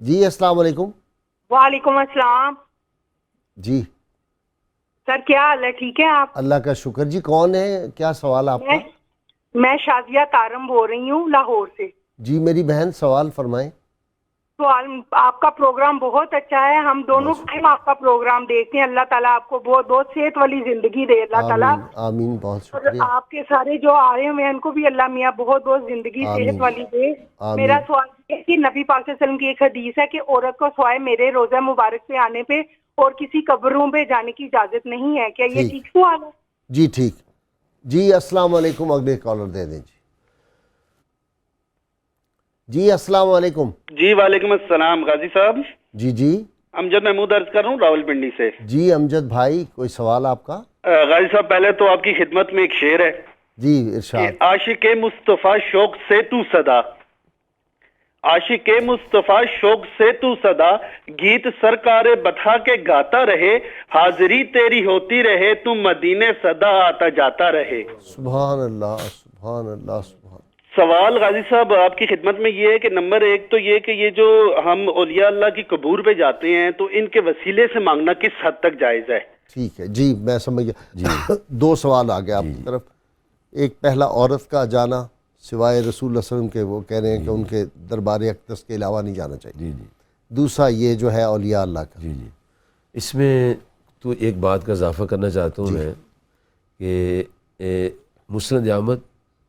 جی السلام علیکم. وعلیکم السلام. جی سر کیا حال ہے؟ ٹھیک ہے آپ؟ اللہ کا شکر. جی کون ہے؟ کیا سوال آپ کا؟ میں شازیہ تارم بول رہی ہوں لاہور سے. جی میری بہن سوال فرمائیں. سوال، آپ کا پروگرام بہت اچھا ہے، ہم دونوں ٹائم آپ کا پروگرام دیکھتے ہیں. اللہ تعالیٰ آپ کو بہت بہت صحت والی زندگی دے اللہ تعالیٰ. آمین آمین. بہت اور شکریہ. آپ کے سارے جو آئے ہوئے ہیں ان کو بھی اللہ میاں بہت بہت زندگی صحت آمین والی دے. میرا آمین. سوال یہ ہے کہ نبی پاک صلی اللہ علیہ وسلم کی ایک حدیث ہے کہ عورت کو سوائے میرے روزہ مبارک پہ آنے پہ اور کسی قبروں پہ جانے کی اجازت نہیں ہے. کیا یہ ٹھیک سوال ہے؟ جی ٹھیک. جی السلام علیکم. اگلے کالر دے دیں. جی السلام علیکم. جی وعلیکم السلام غازی صاحب. جی جی امجد محمود عرض کر رہا ہوں راول پنڈی سے. جی امجد بھائی کوئی سوال آپ کا؟ غازی صاحب پہلے تو آپ کی خدمت میں ایک شعر ہے جی کہ ارشاد. عاشق مصطفیٰ شوق سے تو صدا، عاشق مصطفیٰ شوق سے تو صدا، گیت سرکار بتا کے گاتا رہے، حاضری تیری ہوتی رہے، تم مدینے صدا آتا جاتا رہے. سبحان اللہ سبحان اللہ سبحان. سوال غازی صاحب آپ کی خدمت میں یہ ہے کہ نمبر ایک تو یہ کہ یہ جو ہم اولیاء اللہ کی قبور پہ جاتے ہیں تو ان کے وسیلے سے مانگنا کس حد تک جائز ہے؟ ٹھیک ہے جی میں سمجھ گیا. دو سوال آ گئے آپ کی طرف. ایک پہلا عورت کا جانا سوائے رسول اللہ علیہ وسلم کے، وہ کہہ رہے ہیں کہ ان کے دربار اقدس کے علاوہ نہیں جانا چاہیے. جی جی دوسرا یہ جو ہے اولیاء اللہ کا. جی جی اس میں تو ایک بات کا اضافہ کرنا چاہتا ہوں میں کہ مسند احمد،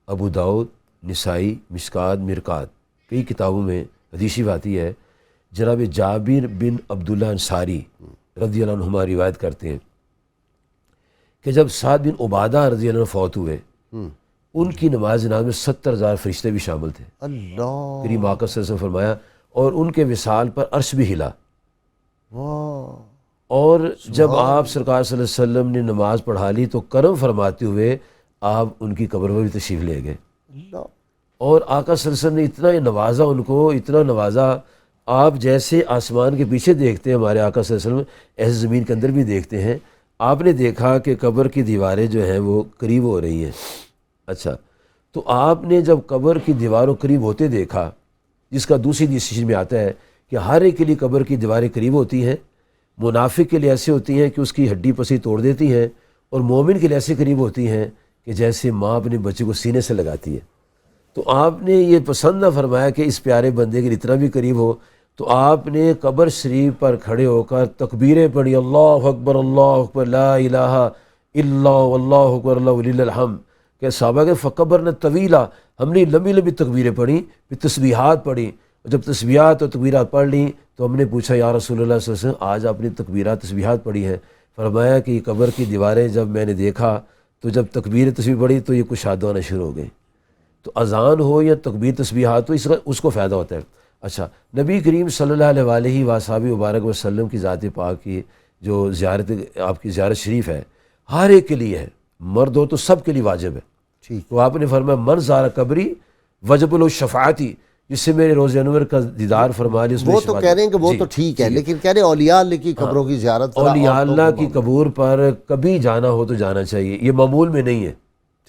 ابو داؤد، نسائی، مشکات، مرکات، کئی کتابوں میں حدیث آتی ہے. جناب جابر بن عبداللہ انصاری رضی اللہ عنہما روایت کرتے ہیں کہ جب سعد بن عبادہ رضی اللہ عنہ فوت ہوئے ان کی نماز جناز میں 70,000 فرشتے بھی شامل تھے. اللہ کریم آقا صلی اللہ علیہ وسلم فرمایا اور ان کے وصال پر عرش بھی ہلا. واہ. اور جب آپ سرکار صلی اللہ علیہ وسلم نے نماز پڑھا لی تو کرم فرماتے ہوئے آپ ان کی قبر پر بھی تشریف لے گئے. اللہ. اور آقا صلی اللہ علیہ وسلم نے اتنا نوازا ان کو، اتنا نوازا. آپ جیسے آسمان کے پیچھے دیکھتے ہیں ہمارے آقا صلی اللہ علیہ وسلم، ایسے زمین کے اندر بھی دیکھتے ہیں. آپ نے دیکھا کہ قبر کی دیواریں جو ہیں وہ قریب ہو رہی ہیں. اچھا تو آپ نے جب قبر کی دیواروں قریب ہوتے دیکھا، جس کا دوسری ڈیسیجن میں آتا ہے کہ ہر ایک کے لیے قبر کی دیواریں قریب ہوتی ہیں. منافق کے لیے ایسے ہوتی ہیں کہ اس کی ہڈی پسی توڑ دیتی ہیں، اور مومن کے لیے ایسے قریب ہوتی ہیں کہ جیسے ماں اپنے بچے کو سینے سے لگاتی ہے. تو آپ نے یہ پسند نہ فرمایا کہ اس پیارے بندے کے اتنا بھی قریب ہو، تو آپ نے قبر شریف پر کھڑے ہو کر تکبیریں پڑھی، اللہ اکبر لا الہ الا اللہ اکبر اللہ وللہ الحمد. کہ صحابہ کے فقبر نے طویلہ، ہم نے لمبی لمبی تکبیریں پڑھی، پھر تسبیحات پڑھی. جب تسبیحات اور تکبیرات پڑھ لیں تو ہم نے پوچھا یا رسول اللہ صلی اللہ علیہ وسلم آج آپ نے تکبیرات تسبیحات پڑھی ہیں؟ فرمایا کہ یہ قبر کی دیواریں جب میں نے دیکھا تو جب تکبیر تسبیح پڑھی تو یہ کچھ شاد ہونا شروع ہو گئی. تو اذان ہو یا تکبیر تسبیحات ہو اس کو فائدہ ہوتا ہے. اچھا نبی کریم صلی اللہ علیہ وآلہ وبارک وسلم کی ذات پاک کی جو زیارت، آپ کی زیارت شریف ہے، ہر ایک کے لیے ہے، مرد ہو تو سب کے لیے واجب ہے. ٹھیک. تو آپ نے فرمایا من زار قبری وجب له شفاعتی، جس سے میرے روز انور کا دیدار فرما لی. وہ تو کہہ رہے ہیں کہ وہ تو ٹھیک ہے، لیکن کہہ رہے ہیں اولیاء اللہ کی قبروں کی زیارت اولیاء اللہ کی قبور پر کبھی جانا ہو تو جانا چاہیے، یہ معمول میں نہیں ہے.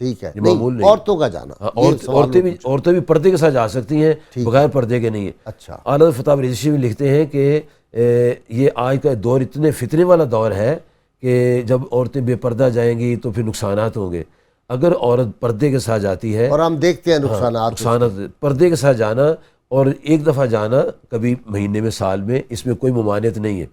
ٹھیک ہے. معمول نہیں، عورتوں کا جانا، عورتیں بھی پردے کے ساتھ جا سکتی ہیں، بغیر پردے کے نہیں ہے. اچھا. اعلیٰ فتح رضوی میں لکھتے ہیں کہ یہ آج کا دور اتنے فتنے والا دور ہے کہ جب عورتیں بے پردہ جائیں گی تو پھر نقصانات ہوں گے. اگر عورت پردے کے ساتھ جاتی ہے، اور ہم دیکھتے ہیں نقصانات، پردے کے ساتھ جانا اور ایک دفعہ جانا کبھی مہینے میں، سال میں، اس میں کوئی ممانعت نہیں ہے.